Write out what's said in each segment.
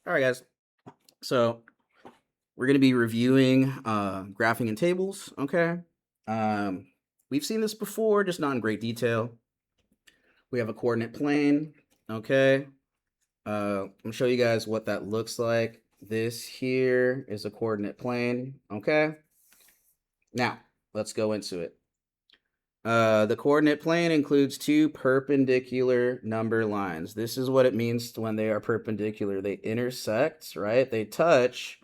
All right, guys. So we're going to be reviewing graphing and tables. Okay. Um, we've seen this before, just not in great detail. We have a coordinate plane. Okay. I'm going to show you guys what that looks like. This here is a coordinate plane. Okay. Now, let's go into it. The coordinate plane includes two perpendicular number lines. This is what it means when they are perpendicular. They intersect, right? They touch,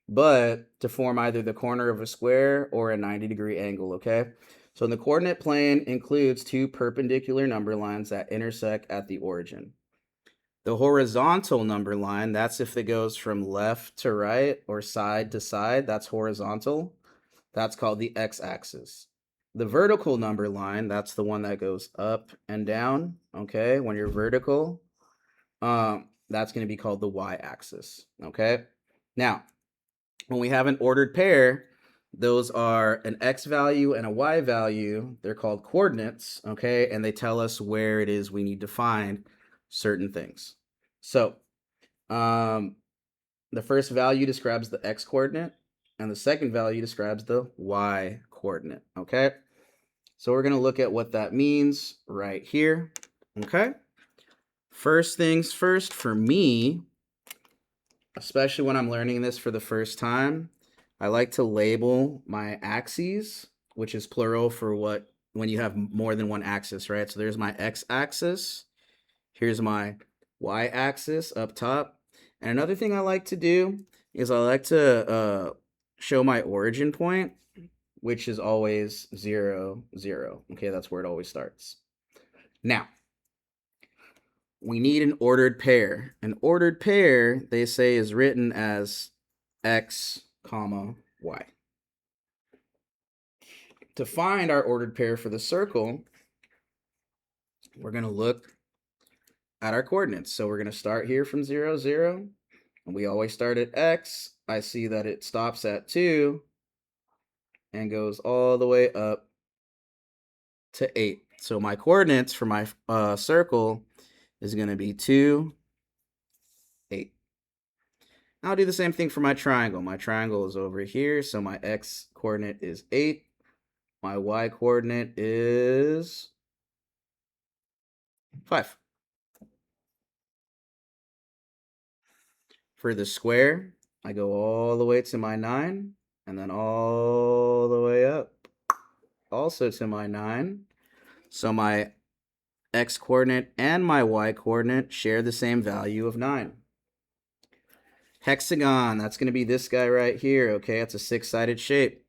but to form either the corner of a square or a 90-degree angle, okay? So the coordinate plane includes two perpendicular number lines that intersect at the origin. The horizontal number line, that's if it goes from left to right or side to side, that's horizontal. That's called the x-axis. The vertical number line, that's the one that goes up and down, okay? When you're vertical, that's going to be called the y-axis, okay? Now, when we have an ordered pair, those are an x value and a y value. They're called coordinates, okay? And they tell us where it is we need to find certain things. So, the first value describes the x coordinate, and the second value describes the y coordinate, okay? So we're going to look at what that means right here, okay? First things first, for me, especially when I'm learning this for the first time, I like to label my axes, which is plural for when you have more than one axis, right? So there's my x-axis. Here's my y-axis up top. And another thing I like to do is I like to show my origin point, which is always 0, 0. Okay, that's where it always starts. Now, we need an ordered pair. An ordered pair, they say, is written as x, comma, y. To find our ordered pair for the circle, we're going to look at our coordinates. So we're going to start here from 0, 0. And we always start at x. I see that it stops at 2 and goes all the way up to 8. So my coordinates for my circle is going to be 2, 8. I'll do the same thing for my triangle. My triangle is over here, so my x coordinate is 8. My y coordinate is 5. For the square, I go all the way to my 9, and then all the way up, also to my 9. So my x coordinate and my y coordinate share the same value of 9. Hexagon, that's going to be this guy right here, okay? It's a 6-sided shape.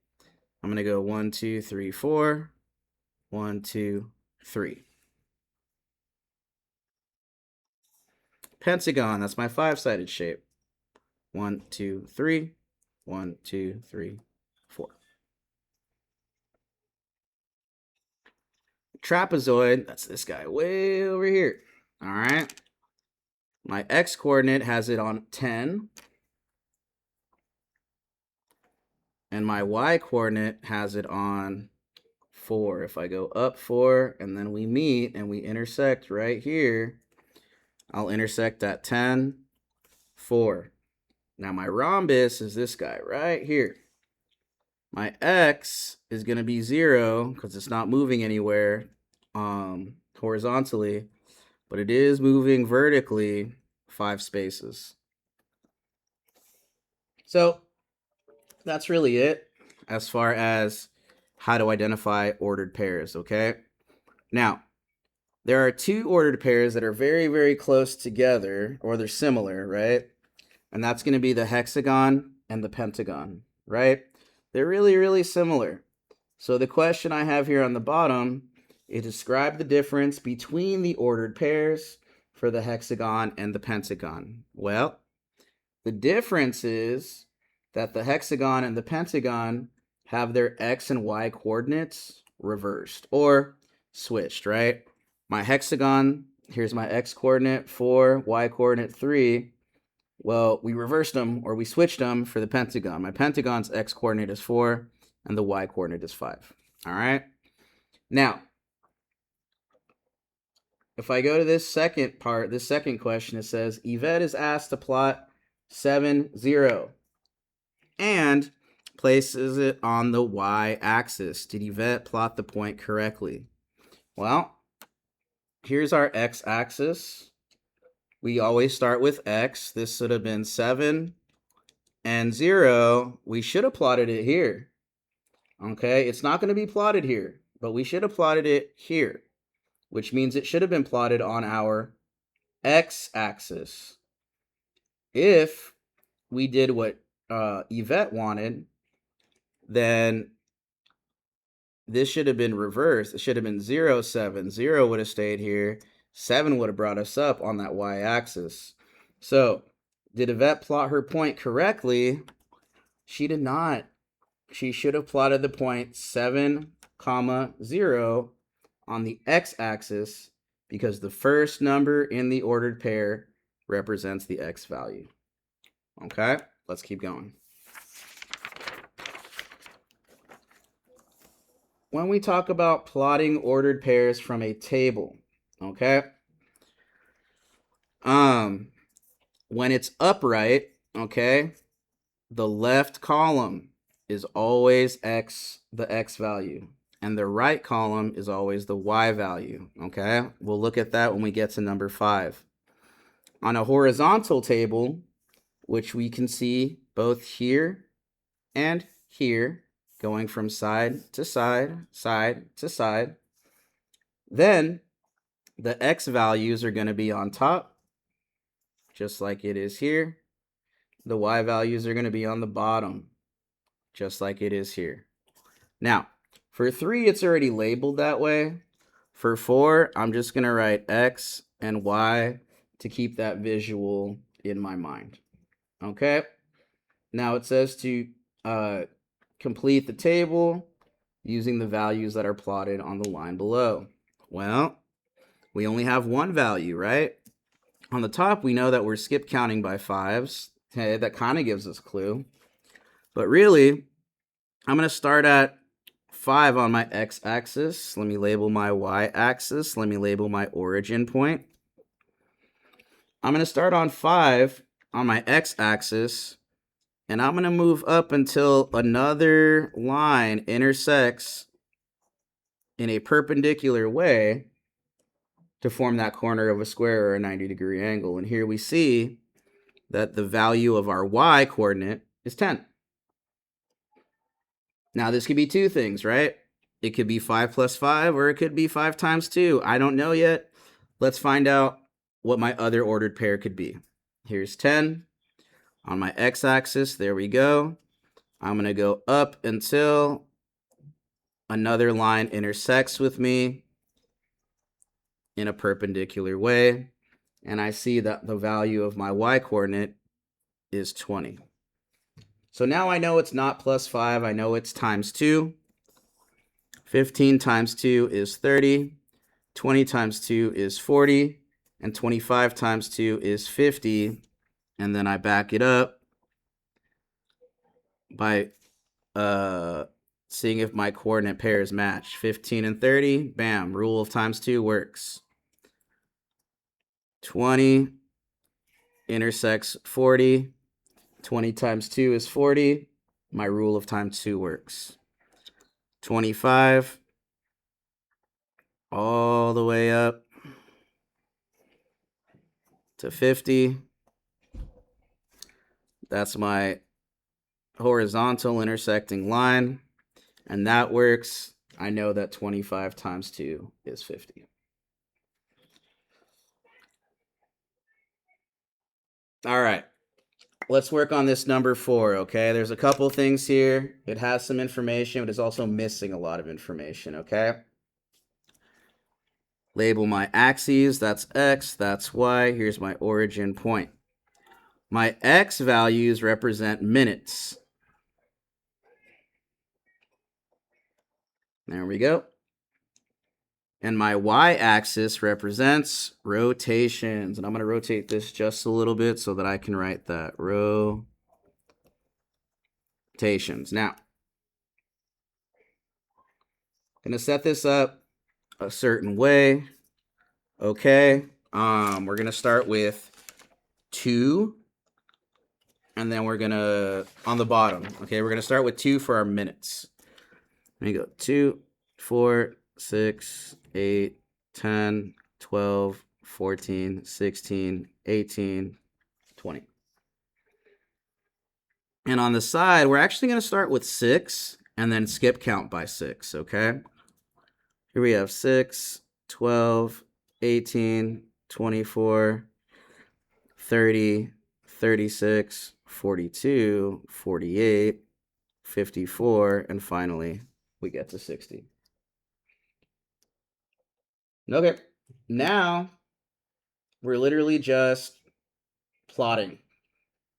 I'm going to go 1, 2, 3, 4. 1, 2, 3. Pentagon, that's my 5-sided shape. 1, 2, 3. 1, 2, 3, 4. Trapezoid, that's this guy way over here. All right. My x coordinate has it on 10. And my y coordinate has it on 4. If I go up 4 and then we meet and we intersect right here, I'll intersect at 10, 4. Now my rhombus is this guy right here. My x is going to be 0 because it's not moving anywhere horizontally, but it is moving vertically 5 spaces. So that's really it as far as how to identify ordered pairs, okay? Now, there are two ordered pairs that are very, very close together, or they're similar, right? And that's going to be the hexagon and the pentagon, right? They're really, really similar. So the question I have here on the bottom is describe the difference between the ordered pairs for the hexagon and the pentagon. Well, the difference is that the hexagon and the pentagon have their x and y coordinates reversed or switched, right? My hexagon, here's my x coordinate 4, y coordinate 3. Well, we reversed them or we switched them for the pentagon. My pentagon's x coordinate is 4 and the y coordinate is 5. All right. Now, if I go to this second part, this second question, it says Yvette is asked to plot 7, 0. And places it on the y-axis. Did Yvette plot the point correctly? Well, here's our x-axis. We always start with x. This should have been 7 and 0. We should have plotted it here. Okay, it's not going to be plotted here, but we should have plotted it here, which means it should have been plotted on our x-axis. If we did what Yvette wanted, then this should have been reversed. It should have been 0, 7. 0 would have stayed here. 7 would have brought us up on that y-axis. So, did Yvette plot her point correctly? She did not. She should have plotted the point 7, 0 on the x-axis because the first number in the ordered pair represents the x value. Okay, let's keep going. When we talk about plotting ordered pairs from a table, okay, when it's upright, okay, the left column is always x, the x value, and the right column is always the y value, okay? We'll look at that when we get to number 5. On a horizontal table, which we can see both here and here, going from side to side, side to side, then the x values are going to be on top, just like it is here. The y values are going to be on the bottom, just like it is here. Now, for 3, it's already labeled that way. For 4, I'm just going to write x and y to keep that visual in my mind. Okay? Now it says to complete the table using the values that are plotted on the line below. Well, we only have one value, right? On the top, we know that we're skip counting by 5s. Okay, that kind of gives us a clue. But really, I'm going to start at 5 on my x-axis. Let me label my y-axis. Let me label my origin point. I'm going to start on 5 on my x-axis, and I'm going to move up until another line intersects in a perpendicular way to form that corner of a square or a 90-degree angle. And here we see that the value of our y coordinate is 10. Now, this could be two things, right? It could be 5 plus 5, or it could be 5 times 2. I don't know yet. Let's find out what my other ordered pair could be. Here's 10. On my x-axis, there we go. I'm going to go up until another line intersects with me in a perpendicular way. And I see that the value of my y-coordinate is 20. So now I know it's not plus 5. I know it's times 2. 15 times 2 is 30. 20 times 2 is 40. And 25 times 2 is 50. And then I back it up by seeing if my coordinate pairs match. 15 and 30, bam, rule of times 2 works. 20 intersects 40. 20 times 2 is 40. My rule of times 2 works. 25 all the way up to 50. That's my horizontal intersecting line, and that works. I know that 25 times 2 is 50. All right, let's work on this number 4, okay? There's a couple things here. It has some information, but it's also missing a lot of information, okay? Label my axes. That's x, that's y. Here's my origin point. My x values represent minutes. There we go. And my y-axis represents rotations. And I'm going to rotate this just a little bit so that I can write that. Rotations. Now, I'm going to set this up a certain way. Okay. We're going to start with 2 and then we're gonna, on the bottom, okay, we're gonna start with 2 for our minutes. There you go. 2, 4, 6, 8, 10, 12, 14, 16, 18, 20. And on the side, we're actually going to start with 6 and then skip count by 6, okay? Here we have 6, 12, 18, 24, 30, 36, 42, 48, 54, and finally we get to 60. Okay, now we're literally just plotting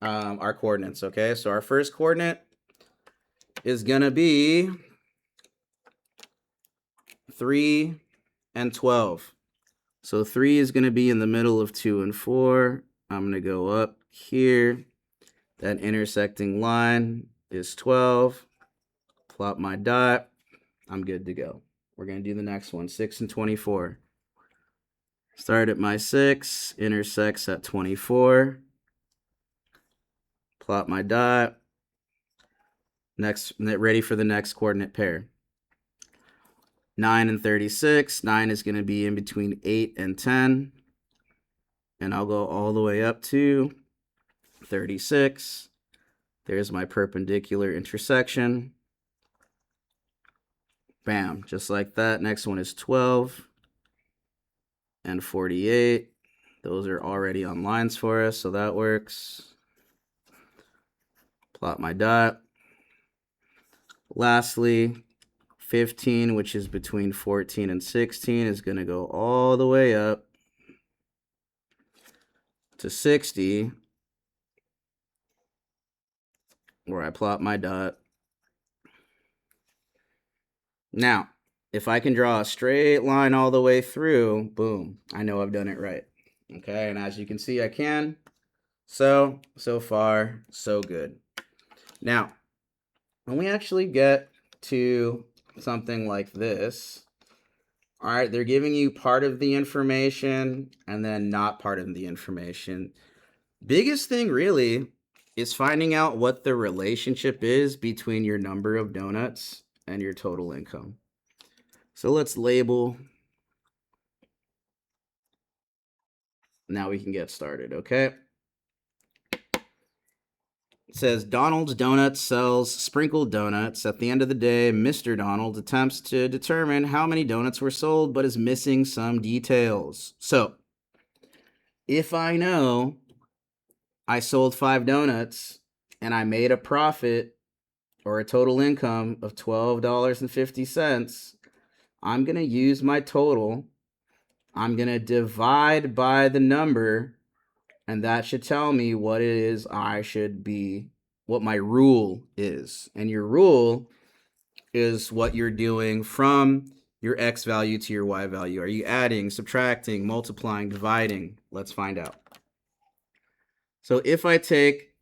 our coordinates, okay? So our first coordinate is gonna be 3 and 12. So 3 is gonna be in the middle of 2 and 4. I'm gonna go up here. That intersecting line is 12. Plot my dot. I'm good to go. We're gonna do the next one, 6 and 24. Start at my 6, intersects at 24. Plot my dot. Next, ready for the next coordinate pair. 9 and 36. 9 is going to be in between 8 and 10. And I'll go all the way up to 36. There's my perpendicular intersection. Bam, just like that. Next one is 12 and 48. Those are already on lines for us, so that works. Plot my dot. Lastly, 15, which is between 14 and 16, is going to go all the way up to 60, where I plot my dot. Now, if I can draw a straight line all the way through, boom, I know I've done it right. Okay, and as you can see, I can. So far, so good. Now, when we actually get to something like this, all right, they're giving you part of the information and then not part of the information. Biggest thing really is finding out what the relationship is between your number of donuts and your total income. So let's label. Now we can get started, okay? It says Donald's Donuts sells sprinkled donuts. At the end of the day, Mr. Donald attempts to determine how many donuts were sold, but is missing some details. So if I know I sold 5 donuts and I made a profit or a total income of $12.50, I'm going to use my total. I'm going to divide by the number, and that should tell me what it is I should be, what my rule is. And your rule is what you're doing from your X value to your Y value. Are you adding, subtracting, multiplying, dividing? Let's find out. So if I take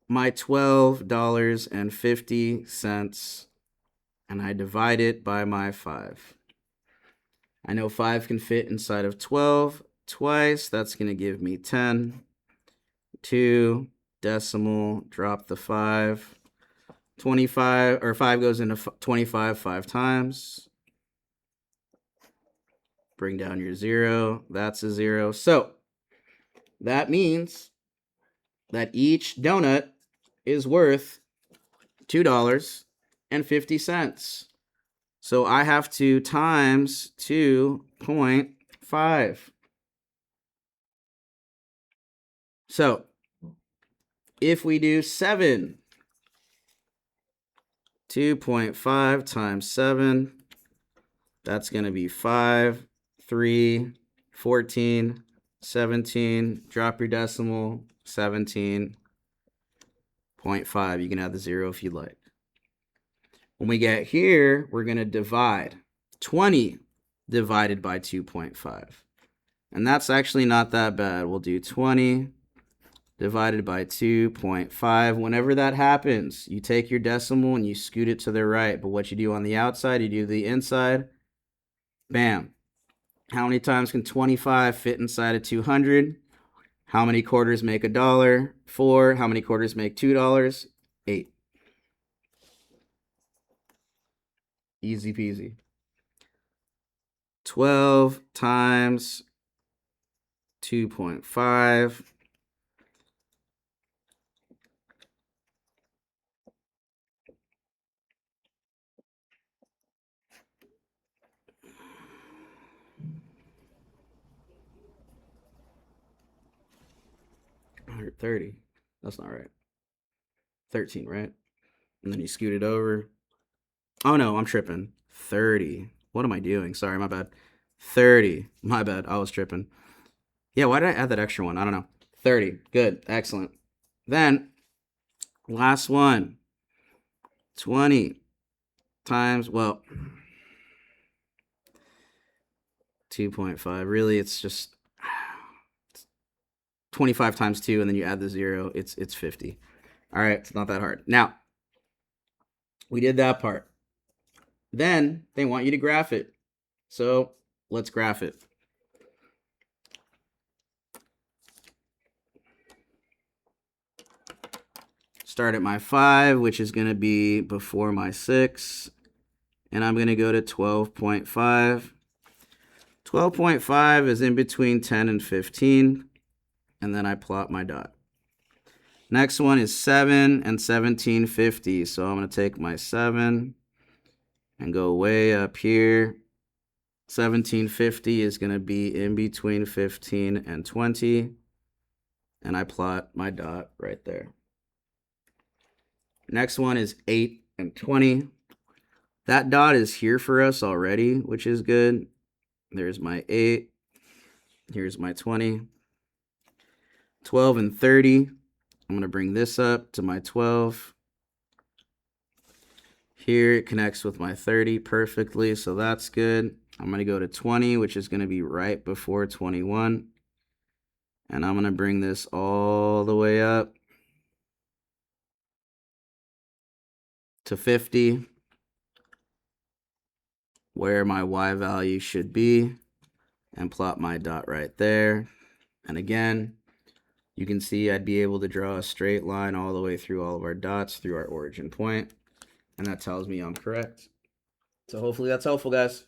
my $12.50 and I divide it by my 5. I know 5 can fit inside of 12 twice. That's going to give me 10. 2, decimal, drop the 5. 25, or 5 goes into 25 5 times. Bring down your 0. That's a 0. So that means that each donut is worth $2.50. So I have to times 2.5. So if we do 7, 2.5 times 7, that's going to be 5, 3, 14, 17, drop your decimal, 17.5. You can add the 0 if you like. When we get here, we're going to divide 20 divided by 2.5. And that's actually not that bad. We'll do 20 divided by 2.5. Whenever that happens, you take your decimal and you scoot it to the right. But what you do on the outside, you do the inside. Bam. How many times can 25 fit inside of 200? How many quarters make $1? 4. How many quarters make $2? 8. Easy peasy. 12 times 2.5. $130. That's not right. 13, right? And then you scoot it over. Oh no, I'm tripping. 30. What am I doing? Sorry, my bad. 30. My bad. I was tripping. Yeah, why did I add that extra one? I don't know. 30. Good. Excellent. Then, last one. 20 times, well, 2.5. Really, it's just 25 times 2, and then you add the 0. It's 50. All right, it's not that hard. Now, we did that part. Then they want you to graph it. So let's graph it. Start at my 5, which is going to be before my 6. And I'm going to go to 12.5. 12.5 is in between 10 and 15. And then I plot my dot. Next one is 7 and 1750. So I'm going to take my 7 and go way up here. 1750 is going to be in between 15 and 20. And I plot my dot right there. Next one is 8 and 20. That dot is here for us already, which is good. There's my 8. Here's my 20. 12 and 30. I'm going to bring this up to my 12. Here it connects with my 30 perfectly, so that's good. I'm going to go to 20, which is going to be right before 21. And I'm going to bring this all the way up to 50, where my y value should be, and plot my dot right there. And again, you can see I'd be able to draw a straight line all the way through all of our dots through our origin point. And that tells me I'm correct. So hopefully that's helpful, guys.